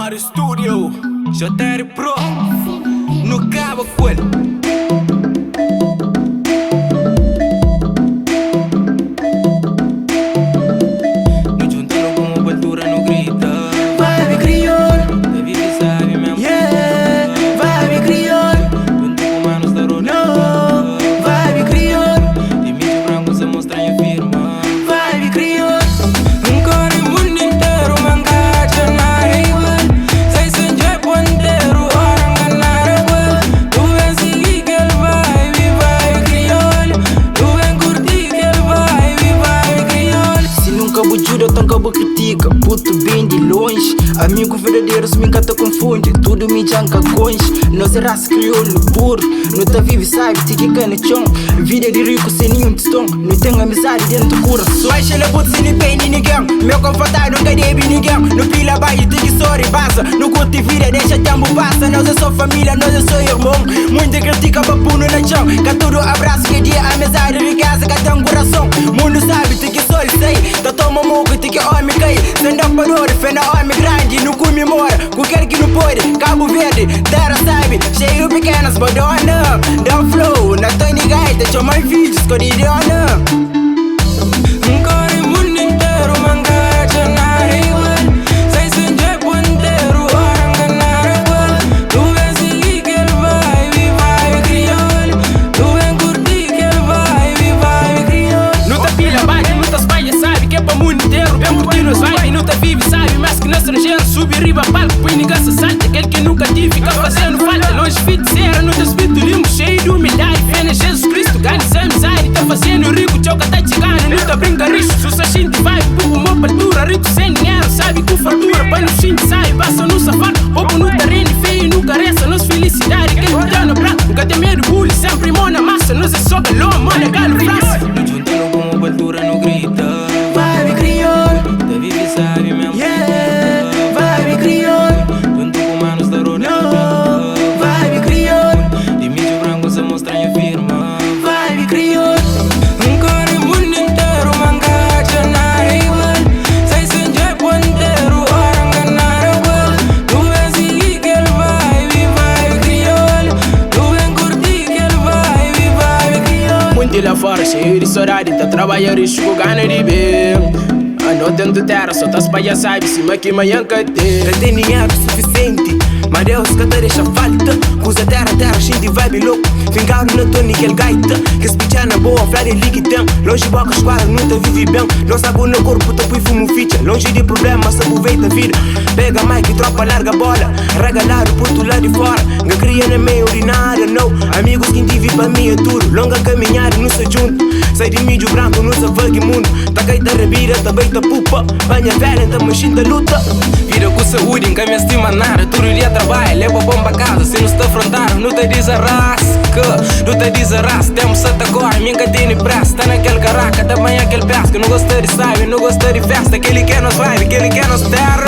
Bar Studio, JR Pro, no Cabo Coelho. No juntando como cultura no grita. Vibe crioulo, David sabe mesmo. yeah. Vibe crioulo, Junto com manos da roda. no. Vibe crioulo, De mídia branco se mostra em firma. vibe crioulo. Ancora il mondo intero mancato andare igual. Sei sempre ponteiro, ora ingannare quel. Tu pensi che il vibe crioulo. Tu vem curtir que el vibe crioulo. Se nunca vou juro, então acabou critica. Puto bem de longe. Amigo verdadeiro, se me encanta confunde. Tudo me janca conge. Nós é raça crioulo puro. Não tá vive, sabe, te que cana chão. Vida de rico sem nenhum tostão. Não tem amizade dentro do coração. Mas ele puto sem ninguém, ninguém. Meu confortável nunca deve ninguém. No pila baixo, tem que sorrir basa. No curte vida, deixa tempo passa. Nós é só família, nós é só irmão. Muita critica, papuno na chão. Que tudo abraço, que dia amizade, riqueza, que tem um coração. Mundo sabe, tem que só sei. Tá toma moco, tem que homem cair. Sendo apador, fena homem grande. Não comemora, qualquer que não pode. Cabo Verde, terra sabe. Cheio pequenas, bodona. Dá flow, na Tony Gaita. Chama vídeos, codidiona. Ancora il mondo intero mancato andare igual. Sei sempre ponteiro, ora ingannare quel. Tu pensi che il vibe crioulo. Tu vem curtir que el vibe crioulo. Não tá pilha baixo, não tá espalha, sabe. Que é pra mundo inteiro, bem curtir nos vibe. Não tá vive, sabe. Mas que no estrangeiro, sube riba, palco. Põe ninguém se salta, aquele que nunca tive. Fica fazendo falta, longe fit zero. Não tá espírito limpo, cheio de humildade. Fé Jesus Cristo, ganha sem amizade. Tá fazendo rico, choca tá chegando. Não tá brinca rico, sussa gente vai. Pouco uma altura, rico sem dinheiro. Sabe com fartura, põe no chinho, sai. Passa no safado, pouco no terreno. Feio nunca resta, nos felicidade. Quem não tem no prato, nunca tem medo, bullying. Sempre mão na massa, nós é só galão, mano, galo, praça. No juntando como cultura no grita. Vibe crioulo, David sabe mesmo. yeah. Vibe crioulo, Junto com manos da roda. no. Vibe crioulo, De mídia branco se mostra em firma. vibe crioulo. Ancora il mondo intero mancato andare igual. Sei sempre ponteiro, ora ingannare quel. Tu pensi che il vibe crioulo. Tu vem curtir que el vibe crioulo. Muito lá fora, cheio de saudade. Tá trabalhando e com gana de bem. A não dentro terra, só tá espalha, sabe. Cima que manhã cadê. Não tem dinheiro suficiente, mas Deus que te deixa falta. Cusa terra, gente vibe louco. Fingaram na Tony que ele gaita. Que se pichar na boa, flare liquidão. Longe boca, esquadra, não te vive bem. Não sabe no corpo, tá põe fumo ficha. Longe de problema, só aproveita a vida. Pega mic, tropa, larga bola. Regalado por tu lado de fora. Nga cria na meio urinária, não. Amigos que te vive pra mim é tudo. Longa caminhada, não se junta. Sai de mídio branco, não se vague mundo. Tá caída revira, tá beita pupa. Banha velha, tá machine da luta. Vida com saúde, nunca me estima nada. Todo dia trabalha, leva bomba a casa. Se não está afrontar, não te desarrasca. Não te desarrasca, temos santa cor. Minha cadena pressa, tá naquele caraca. Também aquele pesca, não gosta de sabe, não gosta de festa. Aquele que é nos vibe, aquele que é nos terra.